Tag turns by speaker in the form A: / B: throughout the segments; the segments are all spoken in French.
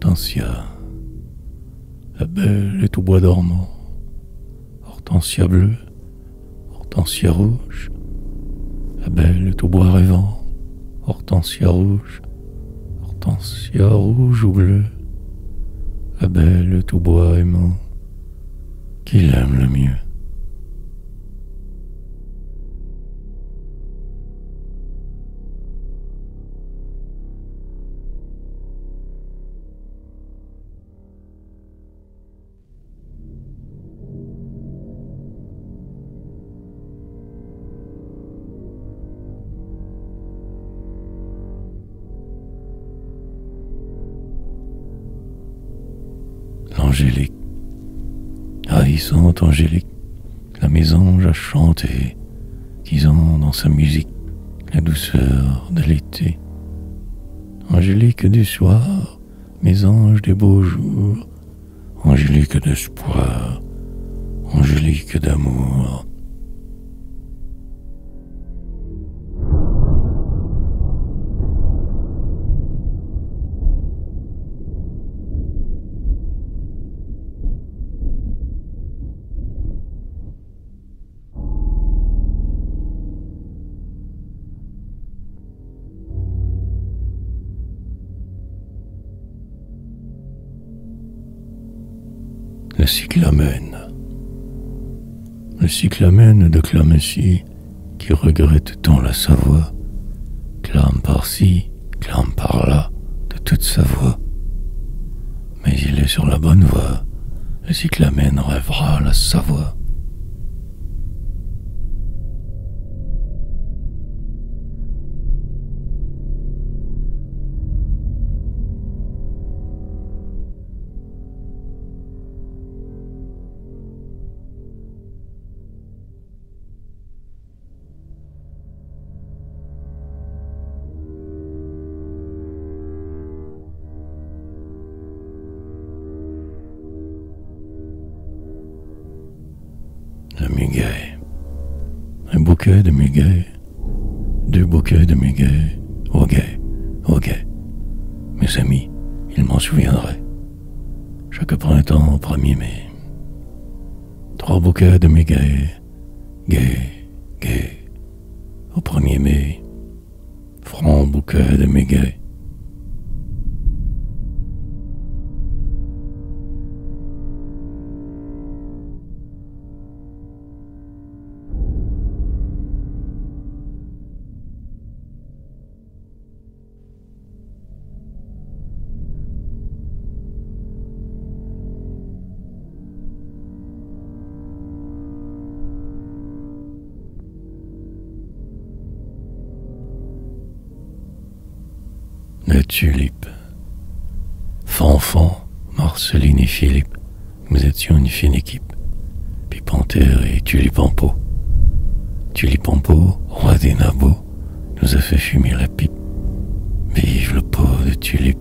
A: Hortensia, la belle est au bois dormant. Hortensia bleue, Hortensia rouge, la belle est au bois rêvant. Hortensia rouge ou bleue, la belle est au bois aimant, qu'il aime le mieux. L'angélique, ravissante angélique, la mésange a chanté, disant dans sa musique la douceur de l'été. Angélique du soir, mésange des beaux jours, angélique d'espoir, angélique d'amour. Le cyclamène de Clamecy, qui regrette tant la Savoie, clame par-ci, clame par-là, de toute sa voix. Mais il est sur la bonne voie, le cyclamène rêvera la Savoie. Le muguet, un bouquet de muguet, deux bouquets de muguet, au guet, au guet. Mes amis, ils m'en souviendraient. Chaque printemps au 1er mai, 3 bouquets de muguet, gai, gai. Au 1er mai, franc bouquet de muguet. La tulipe. Fanfan, Marceline et Philippe, nous étions une fine équipe. Puis Panthère et Tulipampo. Tulipampo, roi des nabots, nous a fait fumer la pipe. Vive le pot de tulipe.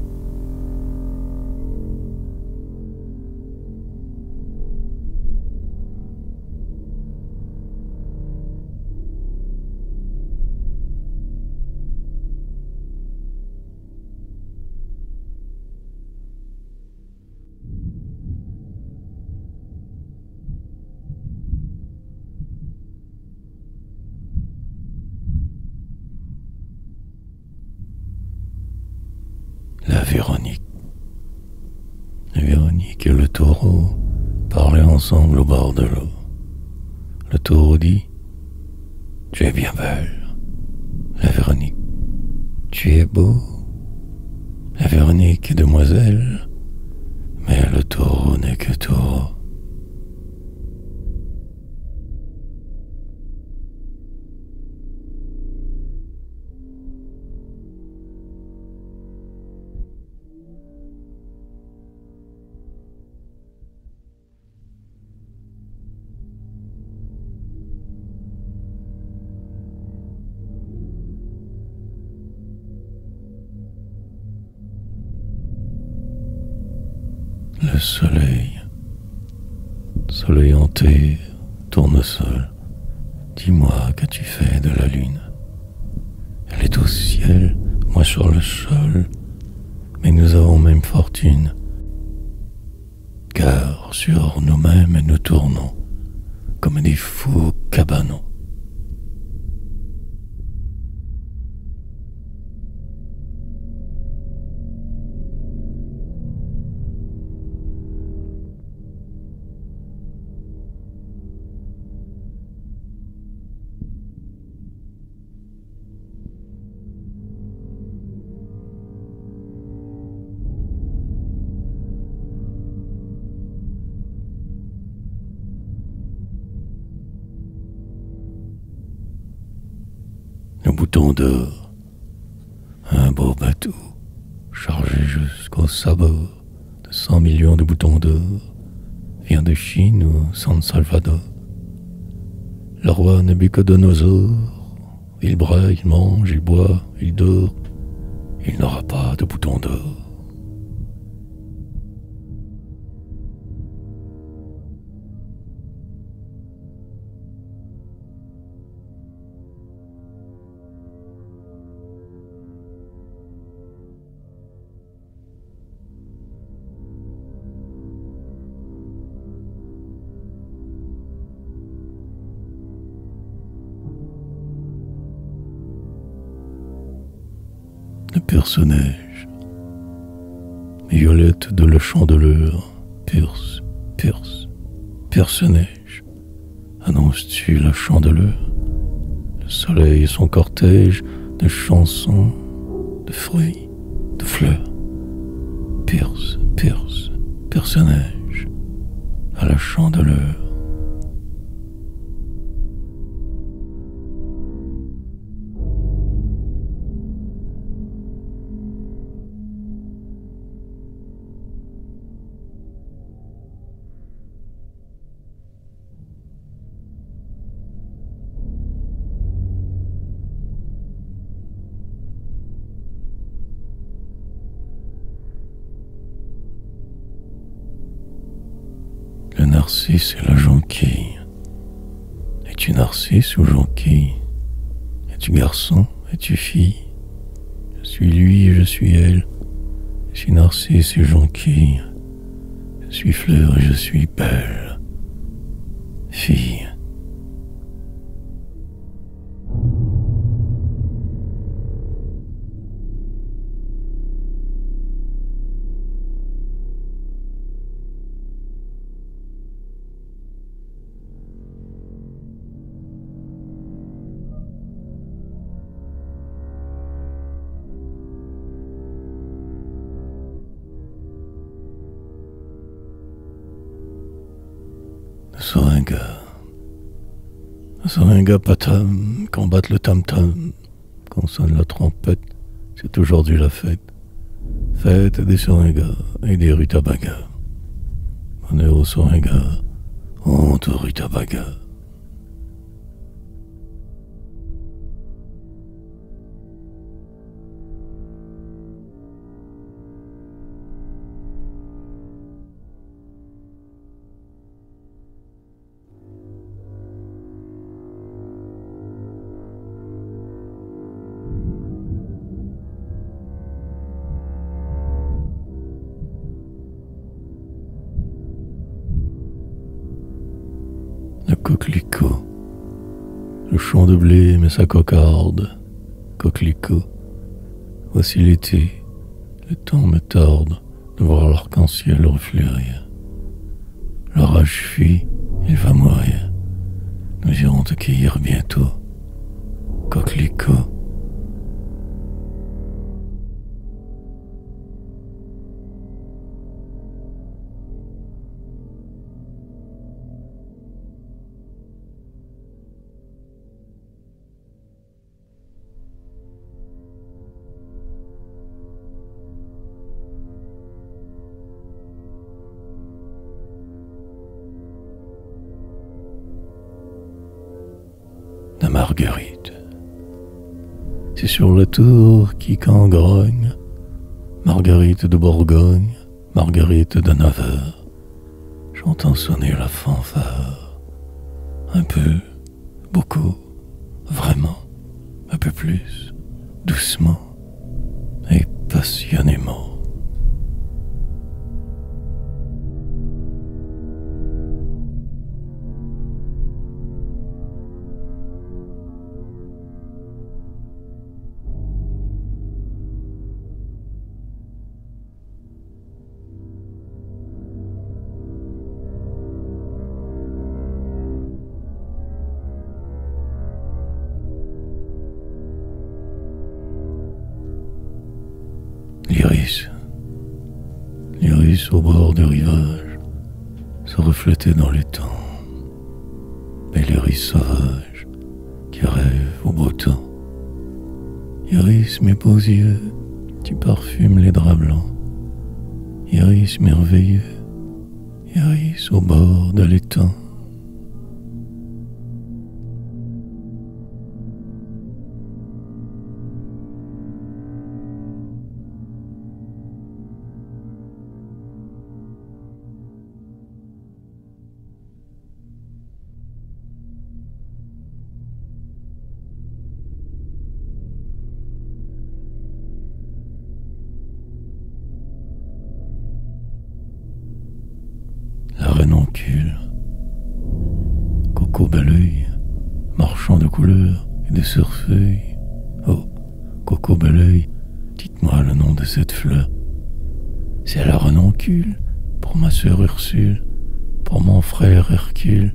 A: La Véronique. La Véronique et le taureau parlaient ensemble au bord de l'eau. Le taureau dit: tu es bien belle. La Véronique: tu es beau. La Véronique est demoiselle, mais le taureau n'est que taureau. Le soleil, soleil en terre, tournesol, dis-moi qu'as-tu fait de la lune? Elle est au ciel, moi sur le sol, mais nous avons même fortune, car sur nous-mêmes nous tournons comme des fous cabanons. Le bouton d'or, un beau bateau, chargé jusqu'au sabot de 100 millions de boutons d'or, vient de Chine ou San Salvador. Le roi Nabucodonosor, il braille, il mange, il boit, il dort, il n'aura pas de boutons d'or. Le personnage, Violette de la Chandeleur, Pierce, personnage, annonces-tu la chandeleur? Le soleil et son cortège de chansons, de fruits, de fleurs. Pierce, personnage, à la chandeleur. Le narcisse et la jonquille. Es-tu narcisse ou jonquille? Es-tu garçon? Es-tu fille? Je suis lui et je suis elle. Je suis narcisse et jonquille. Je suis fleur et je suis belle. Fille. Le seringa patam, quand batte le tam-tam, quand sonne la trompette, c'est aujourd'hui la fête. Fête des seringas et des rutabagas. Honneur au seringa, honte au rutabaga. Le coquelicot, le champ de blé met sa cocarde. Coquelicot, voici l'été, le temps me tarde de voir l'arc-en-ciel refleurir. L'orage fuit, il va mourir, nous irons te cueillir bientôt. Coquelicot. La marguerite. C'est sur la tour qui quand grogne, Marguerite de Bourgogne, Marguerite de Navarre. J'entends sonner la fanfare. Un peu, beaucoup, vraiment, un peu plus, doucement et passionnément. au bord du rivage se reflétaient dans l'étang. Et l'iris sauvage qui rêve au beau temps. Iris, mes beaux yeux, tu parfumes les draps blancs. Iris merveilleux, iris au bord de l'étang. La renoncule, coco bel oeil, marchand de couleurs et de surfeuilles. Oh, coco bel oeil, dites-moi le nom de cette fleur. C'est la renoncule, pour ma sœur Ursule, pour mon frère Hercule.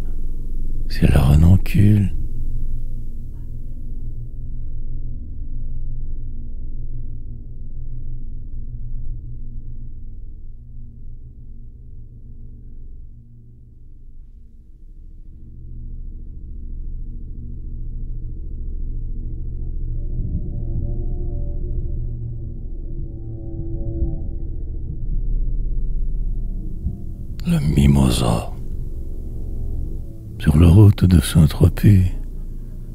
A: C'est la renoncule. La mimosa. Sur la route de Saint-Tropez,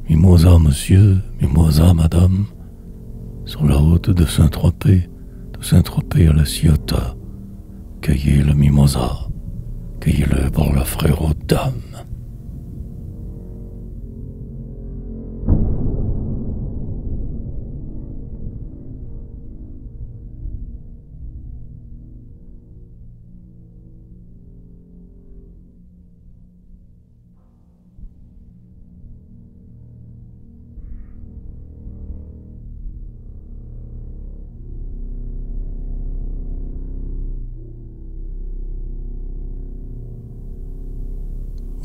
A: mimosa monsieur, mimosa madame. Sur la route de Saint-Tropez à la Ciotat, cueillez le mimosa, cueillez-le pour l'offrir aux dames.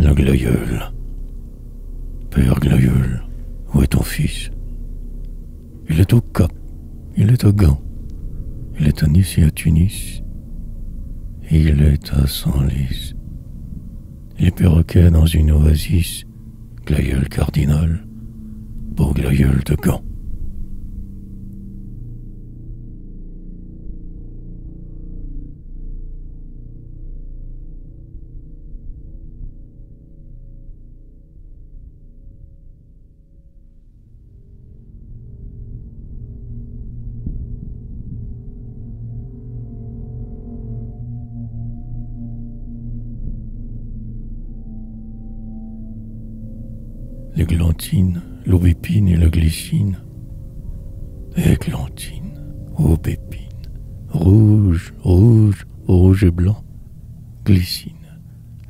A: Le glaïeul. Père glaïeul, où est ton fils? Il est au Cap, il est à Gand, il est à Nice et à Tunis, et il est à Senlis. Il est perroquet dans une oasis, glaïeul cardinal, beau glaïeul de Gand. L'églantine, l'aubépine et la glycine. Églantine, aubépine, rouge, rouge, rouge et blanc. Glycine,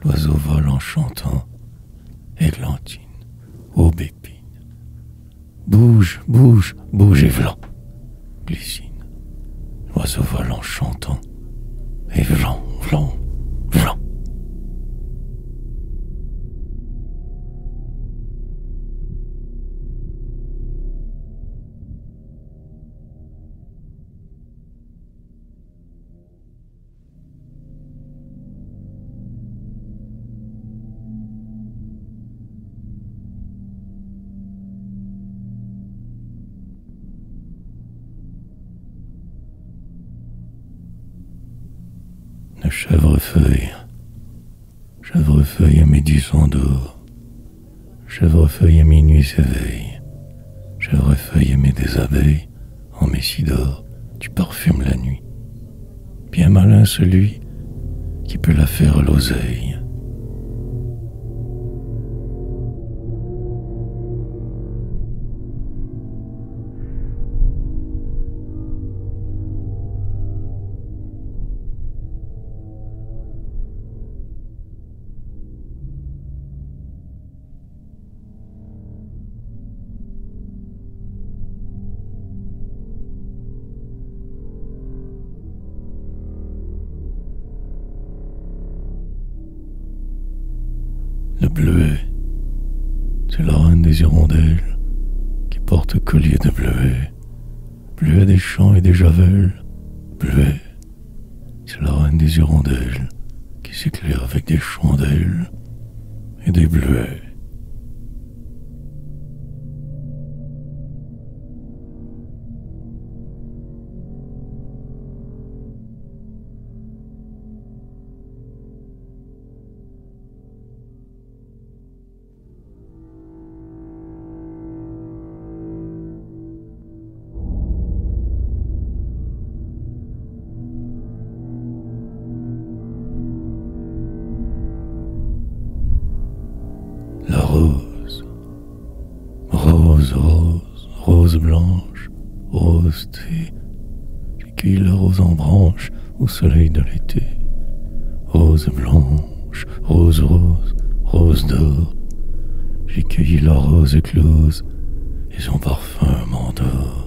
A: l'oiseau vole en chantant. Églantine, aubépine. Bouge, bouge, bouge et vlan. Glycine, l'oiseau vole en chantant. Et vlan, vlan, vlan. Chèvrefeuille, chèvrefeuille à mes 10 ans d'or, chèvrefeuille à minuit s'éveille, chèvrefeuille aimée des abeilles, en messie d'or, tu parfumes la nuit. Bien malin celui qui peut la faire à l'oseille. Le bleuet, c'est la reine des hirondelles qui porte collier de bleuet. Bleuet des champs et des javelles, bleuet, C'est la reine des hirondelles qui s'éclaire avec des chandelles et des bleuets. La rose, rose, rose, rose blanche, rose thé. J'ai cueilli la rose en branche au soleil de l'été. Rose blanche, rose, rose, rose d'or. J'ai cueilli la rose éclose et son parfum m'endort.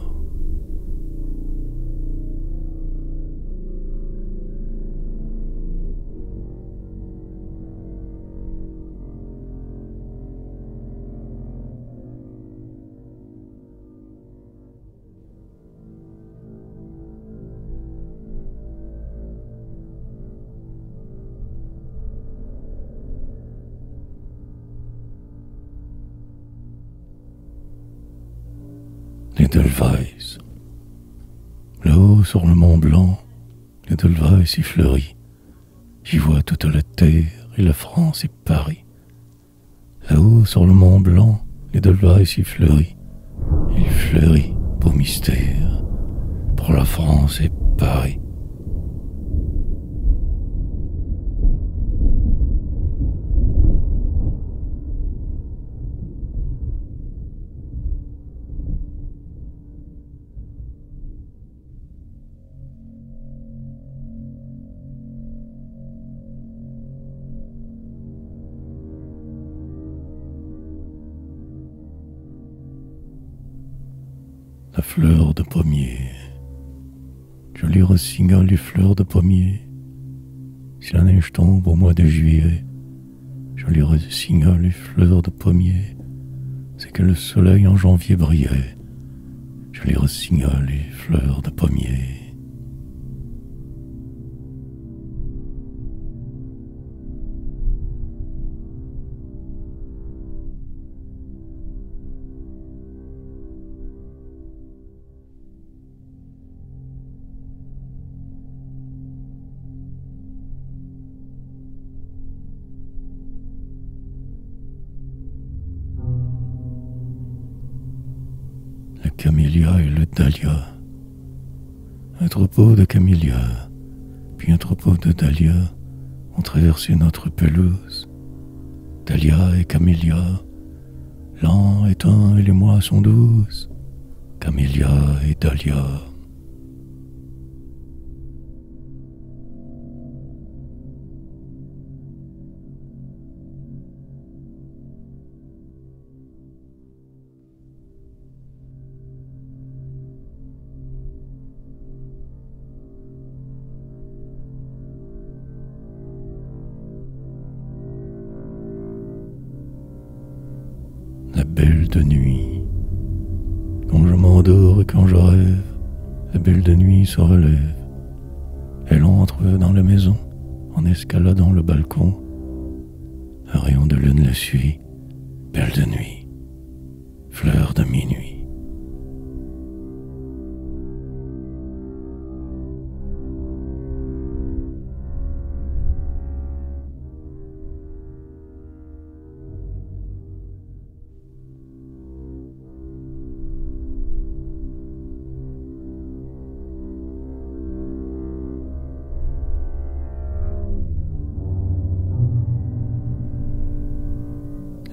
A: L'Edelweiss. Là-haut sur le Mont Blanc, l'Edelweiss y fleurit. J'y vois toute la terre et la France et Paris. Là-haut sur le Mont Blanc, l'Edelweiss y fleurit. Il fleurit, beau mystère, pour la France et Paris. La fleur de pommier. Joli rossignol et fleurs de pommier. Si la neige tombe au mois de juillet, joli rossignol et fleurs de pommier, c'est que le soleil en janvier brillait. Joli rossignol et fleurs de pommier. Le camélia et le dahlia. Un troupeau de camélias, puis un troupeau de dahlias ont traversé notre pelouse. Dahlia et camélia, l'an est un et les mois sont 12. Camélia et dahlia. La belle de nuit. Quand je m'endors et quand je rêve, la belle de nuit se relève. Elle entre dans la maison en escaladant le balcon. Un rayon de lune la suit. Belle de nuit, fleur de minuit.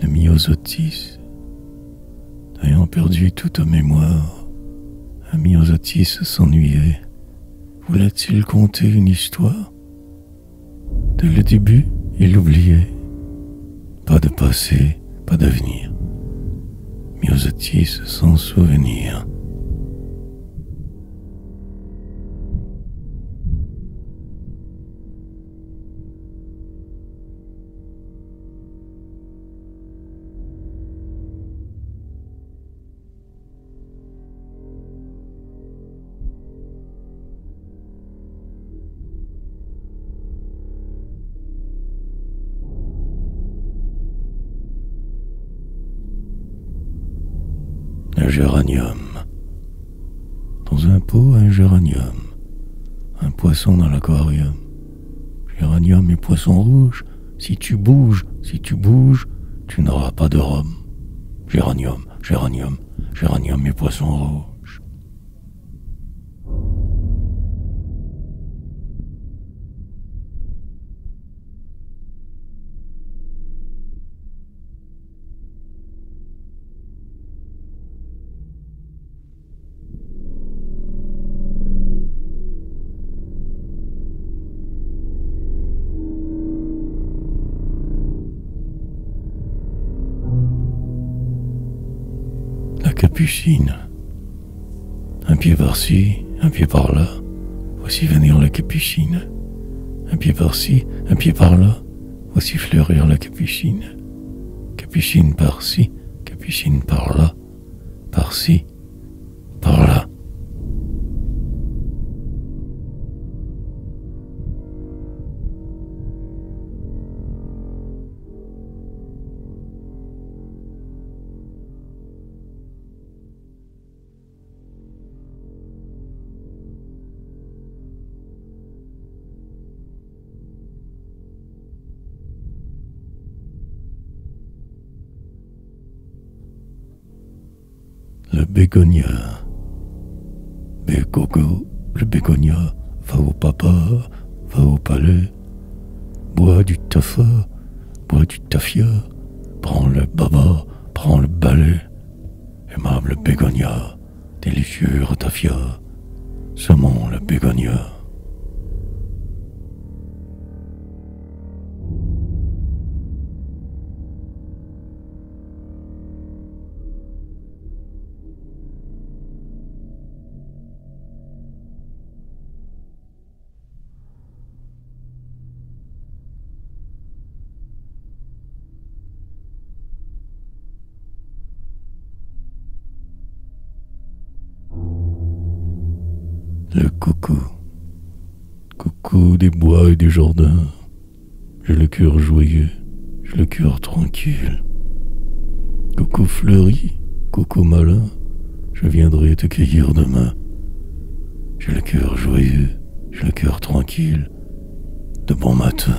A: Le myosotis, ayant perdu toute mémoire, un myosotis s'ennuyait. Voulait-il conter une histoire? Dès le début, il oubliait. Pas de passé, pas d'avenir. Myosotis sans souvenir. géranium. Dans un pot, un géranium. Un poisson dans l'aquarium. Géranium et poisson rouge, si tu bouges, tu n'auras pas de rhum. Géranium, géranium, géranium et poisson rouge. La capucine. Un pied par-ci, un pied par-là. Voici venir la capucine. Un pied par-ci, un pied par-là. Voici fleurir la capucine. Capucine par-ci, capucine par-là. Par-ci, par-là. Le bégonia. Bégogo, le bégonia, va au papa, va au palais. Bois du tafa, bois du tafia. Prends le baba, prends le balai. Aimable bégonia, délicieux ratafia. Semons le bégonia. Le coucou, coucou des bois et des jardins. J'ai le cœur joyeux, j'ai le cœur tranquille. Coucou fleuri, coucou malin, je viendrai te cueillir demain. J'ai le cœur joyeux, j'ai le cœur tranquille. De bon matin.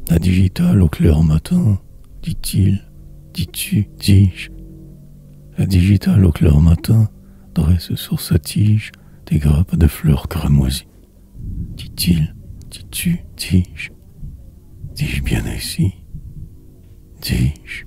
A: La digitale au clair matin, dit-il, dis-tu, dis-je. La digitale au clair matin dresse sur sa tige des grappes de fleurs cramoisies. Dit-il, dis-tu, dis-je. Dis-je bien ici, dis-je.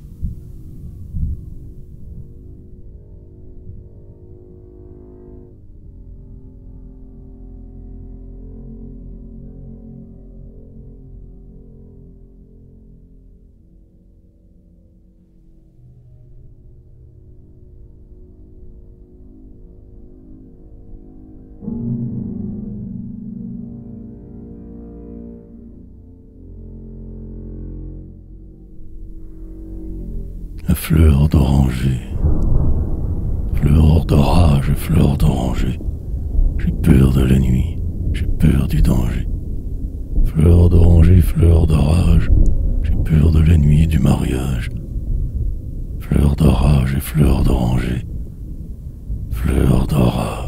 A: La fleur d'oranger, fleur d'orage, fleur d'oranger. J'ai peur de la nuit, j'ai peur du danger. Fleur d'oranger, fleur d'orage, j'ai peur de la nuit et du mariage. Fleur d'orage et fleur d'oranger, fleur d'orage.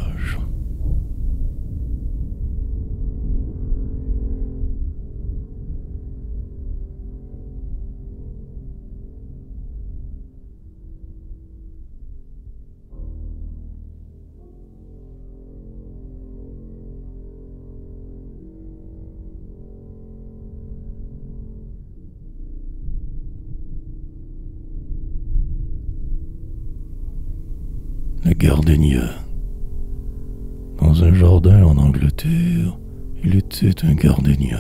A: Le gardénia. Dans un jardin en Angleterre, il était un gardénia.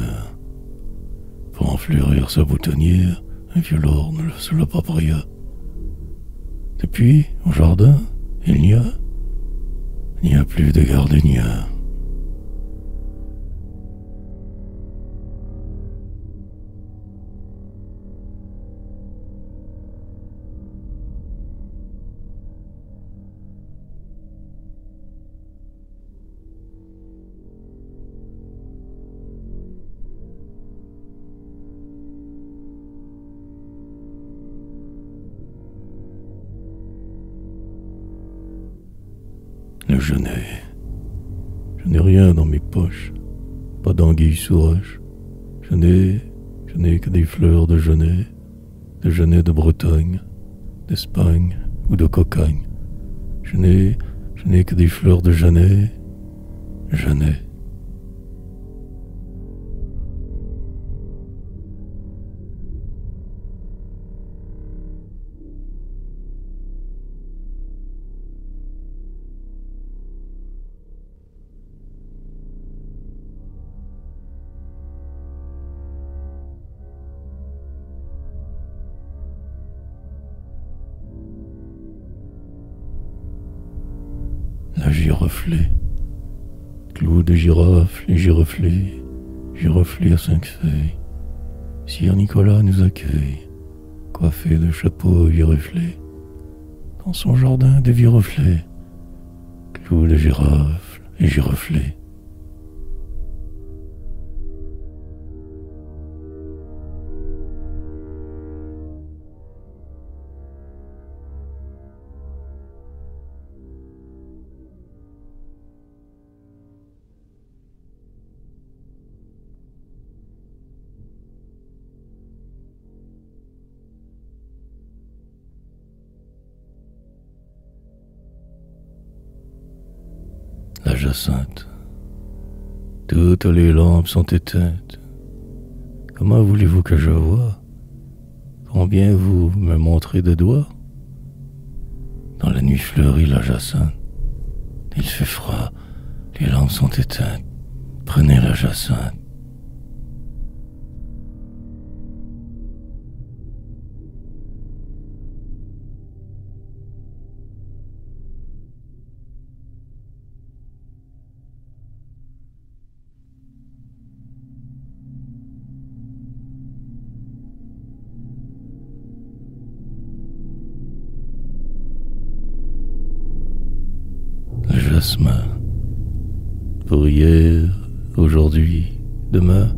A: Pour enfleurir sa boutonnière, un vieux lord ne se l'appropria. Depuis, au jardin, il n'y a Il n'y a plus de gardenia. Le genêt. Je n'ai rien dans mes poches, pas d'anguille sous roche. Je n'ai que des fleurs de genêt de Bretagne, d'Espagne ou de cocagne. Je n'ai que des fleurs de genêt. La giroflée, clou de girofle et giroflée à 5 feuilles. Sire Nicolas nous accueille, coiffé de chapeaux vireflés, dans son jardin de viroflées, clou de girofle et giroflée. La jacinthe. Toutes les lampes sont éteintes. Comment voulez-vous que je voie? Combien vous me montrez de doigts? Dans la nuit fleurie la jacinthe. Il fait froid, les lampes sont éteintes. Prenez la jacinthe. Le jasmin. Pour hier, aujourd'hui, demain,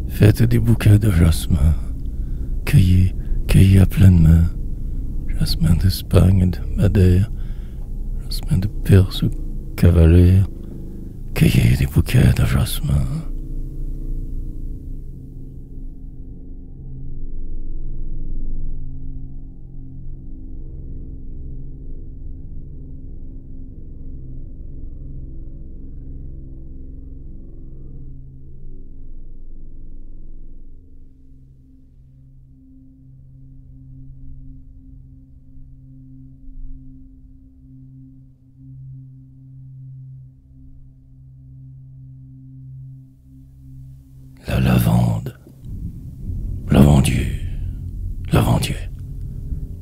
A: faites des bouquets de jasmin. Cueillez à pleine main. Jasmin d'Espagne et de Madère, jasmin de Perse ou Cavalaire. Cueillez des bouquets de jasmin. La lavande. Lavandier.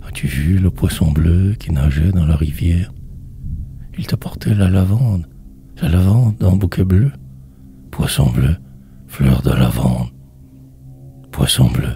A: As-tu vu le poisson bleu qui nageait dans la rivière? Il t'apportait la lavande en bouquet bleu. Poisson bleu, fleur de lavande. Poisson bleu.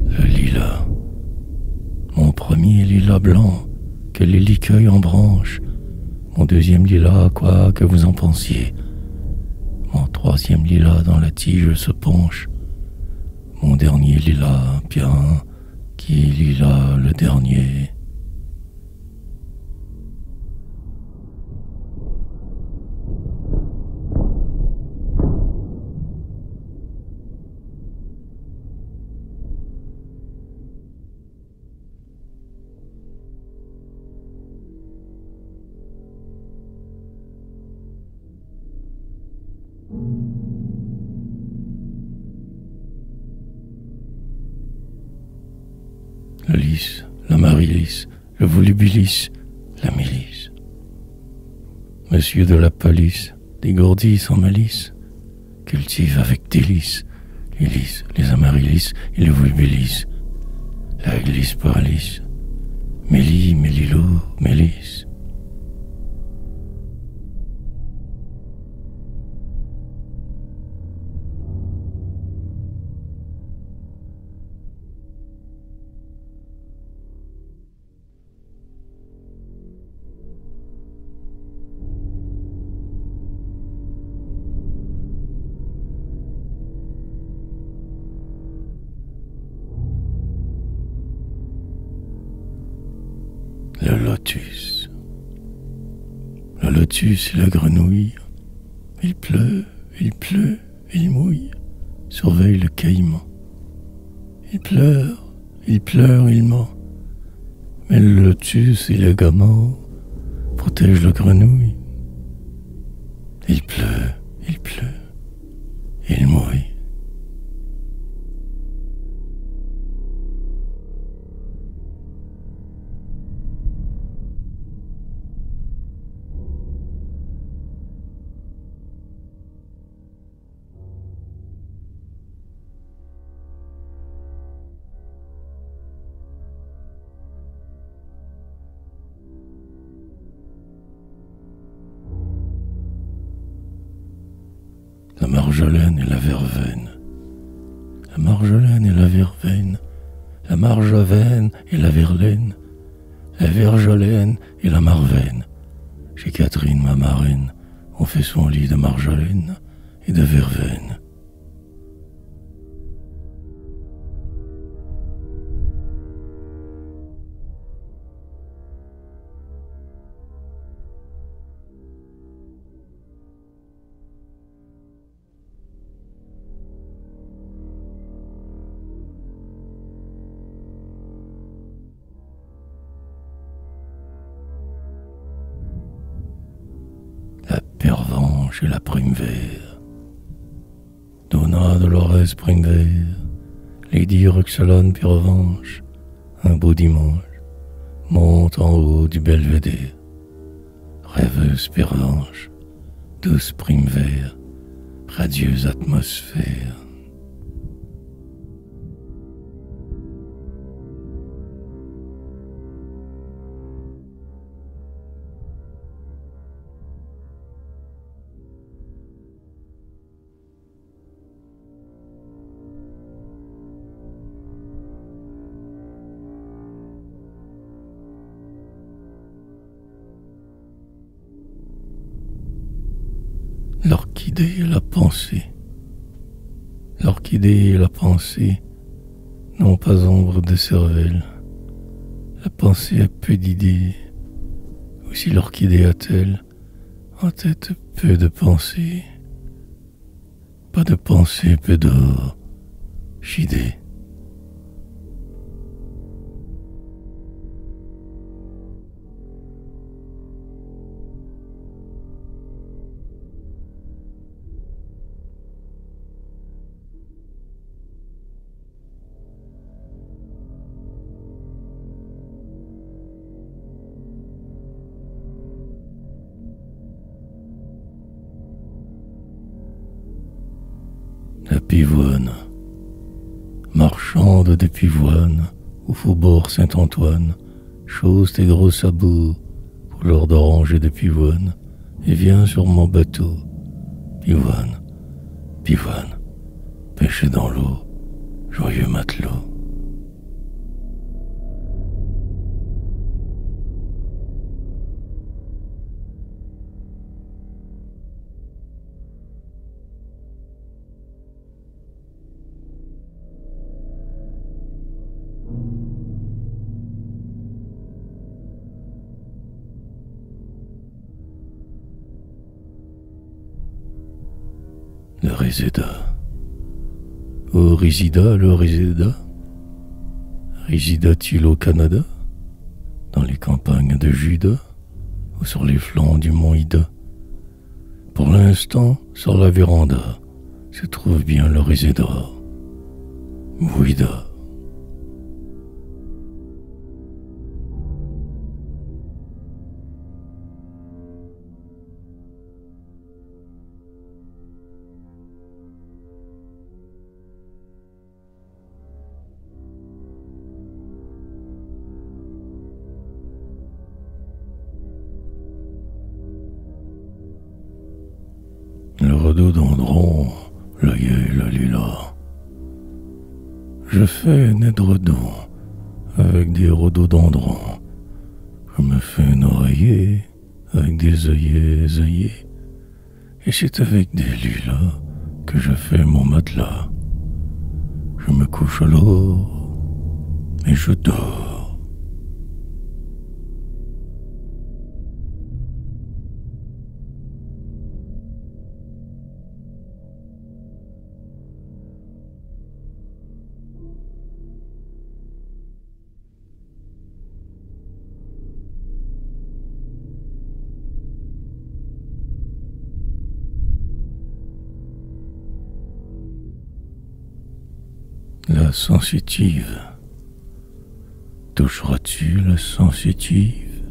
A: Le lilas. Mon premier lilas blanc que les licueille en branche. Mon deuxième lilas, quoi que vous en pensiez. Mon troisième lilas dans la tige se penche. Mon dernier lilas, bien, qui est lilas le dernier. le lys, la marilis, le volubilis, la milice. Monsieur de la palisse, dégourdi sans malice, cultive avec délice les lys, les amaryllis et le volubilis, la glisse paralyse, mélie, mélilo, mélisse. Le lotus. Le lotus et la grenouille. Il pleut, il mouille. Surveille le caïman. Il pleure, il ment. Mais le lotus élégamment protège la grenouille. Il pleut, il mouille. La marjolaine et la verveine. La marjolaine et la verveine. La marjolaine et la verlaine. La verjolaine et la marveine. Chez Catherine, ma marraine, on fait son lit de marjolaine et de verveine. La pervenche et la primevère. Donna Dolores Primevère, Lady Roxalane Pervenche, un beau dimanche, monte en haut du belvédère. Rêveuse pervenche, douce primevère, radieuse atmosphère. L'orchidée et la pensée. L'orchidée et la pensée n'ont pas ombre de cervelle. La pensée a peu d'idées. Aussi l'orchidée a-t-elle en tête peu de pensée. Pas de pensée, peu d'or, chidée. La pivoine, marchande des pivoines, au faubourg Saint-Antoine, chausse tes gros sabots, couleur d'orange et de pivoine, et viens sur mon bateau. Pivoine, pivoine, pêcher dans l'eau, joyeux matelot. Le Réséda. Où résida le Réséda? Résida-t-il au Canada? Dans les campagnes de Juda? Ou sur les flancs du mont Ida? Pour l'instant, sur la véranda, se trouve bien le Réséda. Bouida. Je fais un édredon avec des rhododendrons. Je me fais un oreiller avec des œillets. Et c'est avec des lilas que je fais mon matelas. Je me couche alors et je dors. La sensitive. Toucheras-tu la sensitive,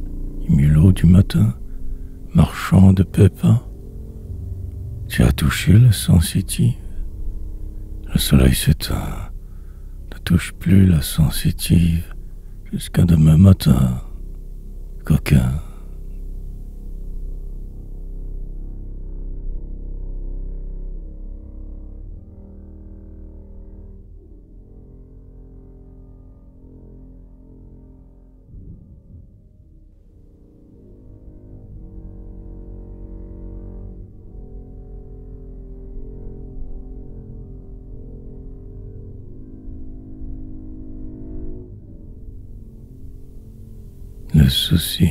A: mulot du matin, marchand de pépins? Tu as touché la sensitive? Le soleil s'éteint. Ne touche plus la sensitive jusqu'à demain matin, coquin. Le souci.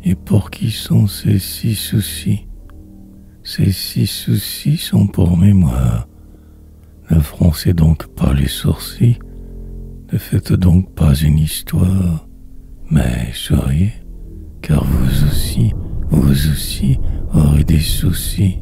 A: Et pour qui sont ces 6 soucis? Ces 6 soucis sont pour mémoire. Ne froncez donc pas les sourcils, ne faites donc pas une histoire, mais souriez, car vous aussi aurez des soucis.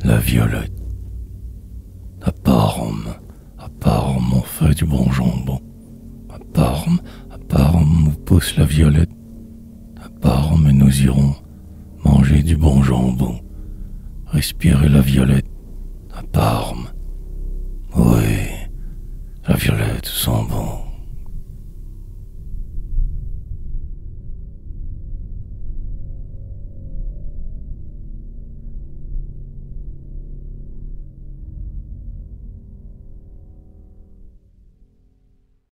A: La violette. À Parme on fait du bon jambon. À Parme où pousse la violette. À Parme nous irons manger du bon jambon. Respirer la violette. À Parme. Oui, la violette sent bon.